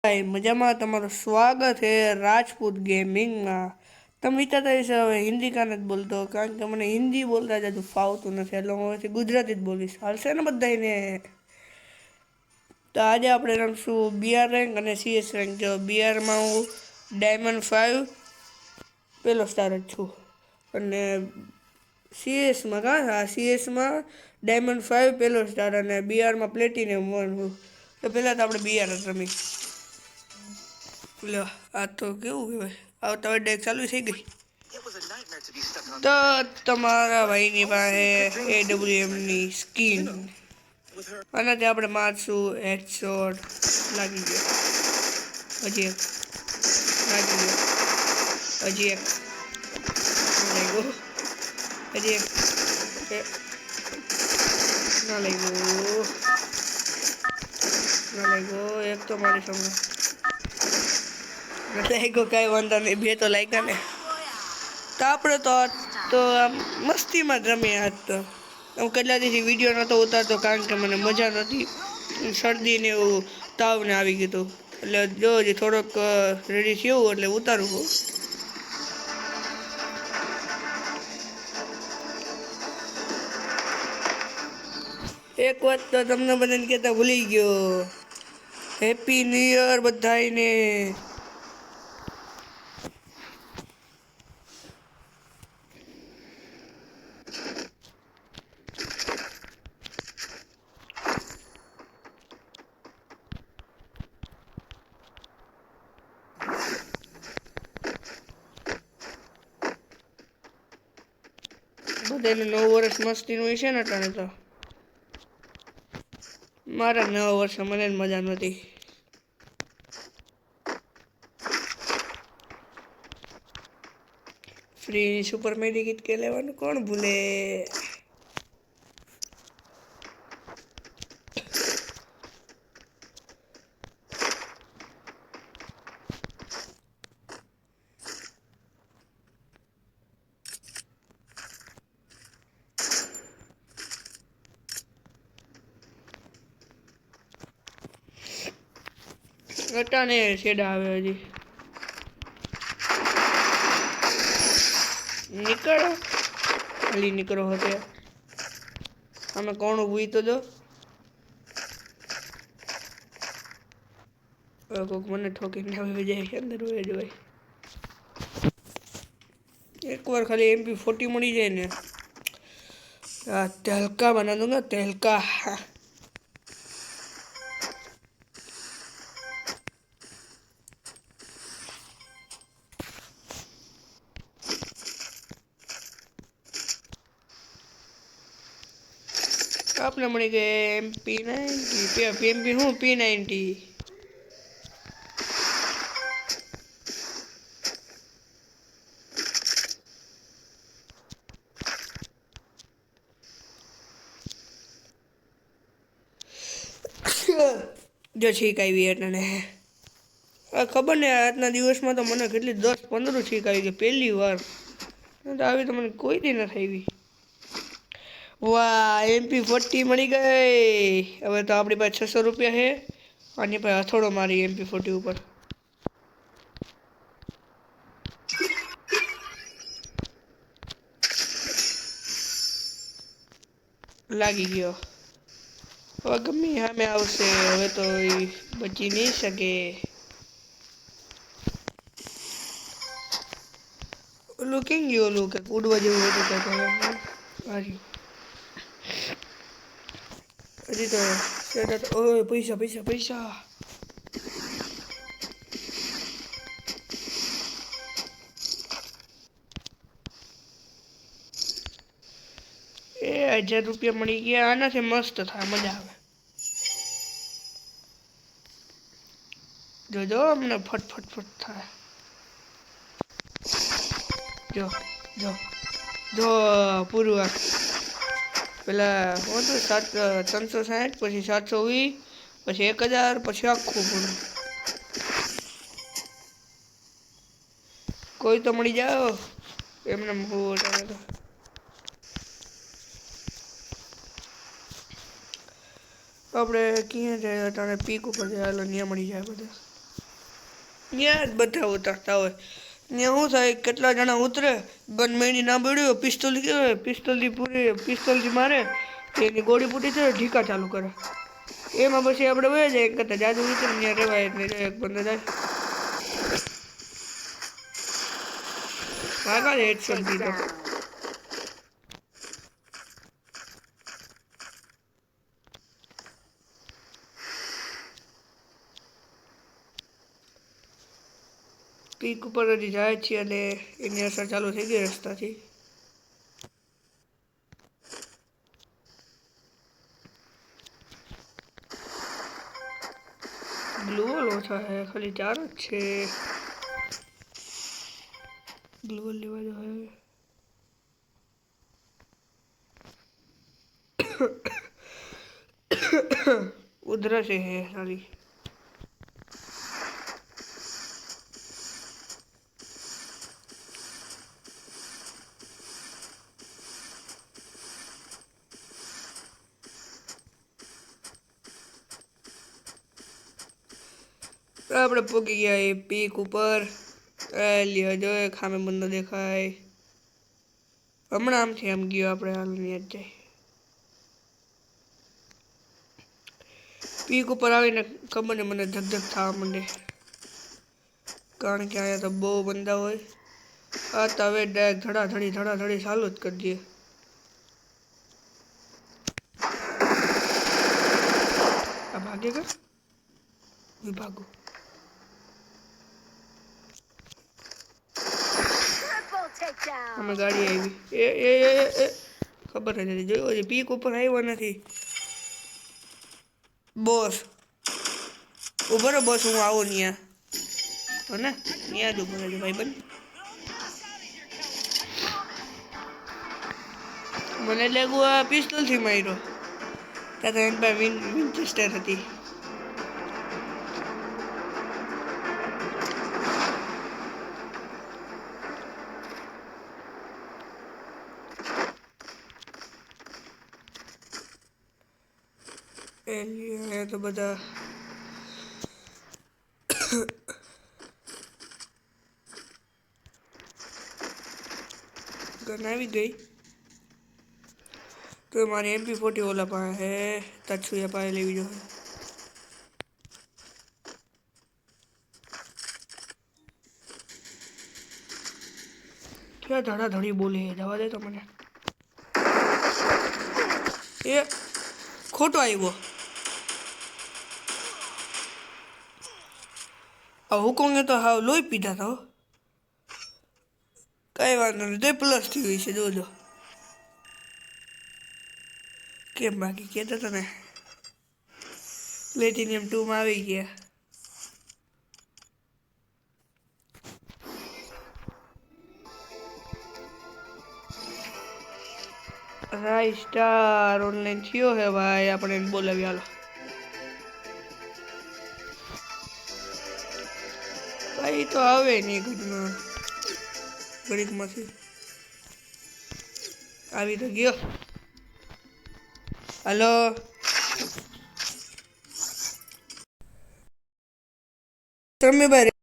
ભાઈ મજામાં તમારું સ્વાગત છે રાજપૂત ગેમિંગમાં। તમે વિચારતા હશો હવે હિન્દી કાં નથી બોલતો, કારણ કે મને હિન્દી બોલતા જ હજુ ફાવતું નથી, એટલે હું હવેથી ગુજરાતી જ બોલીશ, હાલશે ને બધાને? તો આજે આપણે રમશું બીઆર રેન્ક અને સીએસ રેન્ક। જો બીઆરમાં હું ડાયમંડ 5 પહેલો સ્ટાર જ છું, અને સીએસમાં સીએસમાં ડાયમંડ 5 પહેલો સ્ટાર, અને બીઆરમાં પ્લેટિનમ 1 છું। તો પહેલાં તો આપણે બીઆર જ રમી લો। આ તો કેવું કહેવાય, આવતા હવે ડેક ચાલુ થઈ ગઈ। તો તમારા ભાઈની પાસે AWMની સ્કીન, આનાથી આપણે મારશું હેડશોટ। લાગી ગયો, હજી એક લાગી ગયો, હજી એક લાગ્યો, હજી એક ના લાગ્યો, ના લાગ્યો, એક તો મારી સામે લાગ્યો, કાંઈ વાંધો નહીં, બે તો લાગ્યા ને। તો આપણે તો આમ મસ્તીમાં જ રમીએ આજ તો। હું કેટલા દિવસથી વિડીયો નહોતો ઉતારતો, કારણ કે મને મજા નહોતી, શરદીને એવું તાવને આવી ગયું હતું, એટલે જો હજી થોડોક રેડી થયું એટલે ઉતારું છું। એક વાત તો તમને બધાને કહેતા ભૂલી ગયો, હેપી ન્યૂ યર બધાને। બધાને નવું વર્ષ મસ્તીનું હોય છે ને અટાણે તો। મારા નવા વર્ષે મને જ મજા નહોતી। ફ્રી સુપર મેડી કિટ કે લેવાનું કોણ ભૂલે। અટાણે છેડા આવે હજી, નીકળો ખાલી નીકળો હતો અમે કોણ ઊભું તો જો કોઈક મને ઠોકીને આવી જાય, અંદર હોય જ હોય। એકવાર ખાલી MP40 મળી જાય ને, તહેલકા બના દૂંगा તહેલકા। आपने मળી ગઈ MP90 હું P90 જો છીક આવી એટલે ખબર ને આજના દિવસમાં તો મને કેટલી 10-15 છીક આવી ગઈ પહેલી વાર, આવી તો મને કોઈ દી નથી આવી। વાહ MP40 મળી ગઈ। હવે તો આપણી પાસે 600 રૂપિયા છે, આની પાસે હથોડો મારી MP40 ઉપર। લાગી ગયો, હવે ગમે સામે આવશે, હવે તો એ બચી નહીં શકે। ઓલું કેમ ગયું, ઓલું કે ઉડવા જેવું હતું કંઈક હાર્યું હજી તો ઓય પૈસા પૈસા પૈસા। એ 1000 રૂપિયા મળી ગયા, આનાથી મસ્ત થાય, મજા આવે। જોજો અમને ફટ ફટ ફટ થાય, જો જો જો પૂરું પેલા હું તો 360, પછી 720, પછી 1000, પછી આખું પૂરું। કોઈ તો મળી જાઓ એમને આપણે ક્યાં જાય, અટાણે પીક ઉપર જાય, હાલો ત્યાં મળી જાય બધા। ત્યાં જ બધા ઉતરતા હોય. ત્યાં શું થાય, કેટલા જણા ઉતરે, ગન મેની ના પડ્યો, પિસ્તોલ કહેવાય, પિસ્તોલથી મારે, એની ગોળી પૂરી થાય, ઢીકા ચાલુ કરે. એમાં પછી આપણે વહી જાય, એક કરતા જાદુ વિચાર ત્યાં રહેવાય એટલે એક બંધ જાય. આગળ હેડશોટ દીધો. પીક ઉપર હજી જાય છે અને એની અસર ચાલુ થઈ ગઈ રસ્તાથી. ગ્લુઅલ ઓછા है, खाली 4 જ છે. ग्लूअल लेवा जो है उधर से है सारी. આપણે પોગી ગયા એ પીક ઉપર. લ્યો જો ખામે બંદો દેખાય. હમણાં આમથી આમ ગયો, આપણે હાલની જ જાય. પીક ઉપર આવીને ખબર ને મને ધક થવા માંડે, કારણ કે અહીંયા તો બહુ બંદા હોય. આ તો હવે ડાયરેક્ટ ધડાધડી ચાલુ જ કરી દઈએ. આ ભાગે કે ભાગો. અમે ગાડી આવી. એ ખબર જ નથી, જોયું હજી પીક ઉપર આવ્યો નથી. બોસ ઉભો રહો, બોસ હું આવું ત્યાં હો ને, ત્યાં જ ઉભો રહેજો ભાઈ બંધ. મને લાગ્યું આ પિસ્તોલથી માર્યો, ત્યાં તો એની પાસે વિન્ચેસ્ટર હતી. એ તો બધા ગન આવી ગઈ. તો મારી MP40 ઓલા પાસે તછુયા પાસે લેવી જોઈએ. ક્યાં ધડાધડી બોલે, જવા દે તો મને. એ ખોટો આવ્યો. આ હુકોંગે તો હાવ લોહી પીધા હતા. કઈ વાંધો નહીં, તે પ્લસ થઈ ગઈ છે જોજો. કેમ બાકી કહેતા હતા ને, પ્લેટિનિયમ 2માં આવી ગયા. રાઈ સ્ટાર ઓનલાઈન થયો હે ભાઈ, આપણે એને બોલાવી હાલો. ભાઈ તો આવે નહીં ઘડીકમાંથી. આવી તો ગયો. હાલો તમે ભાઈ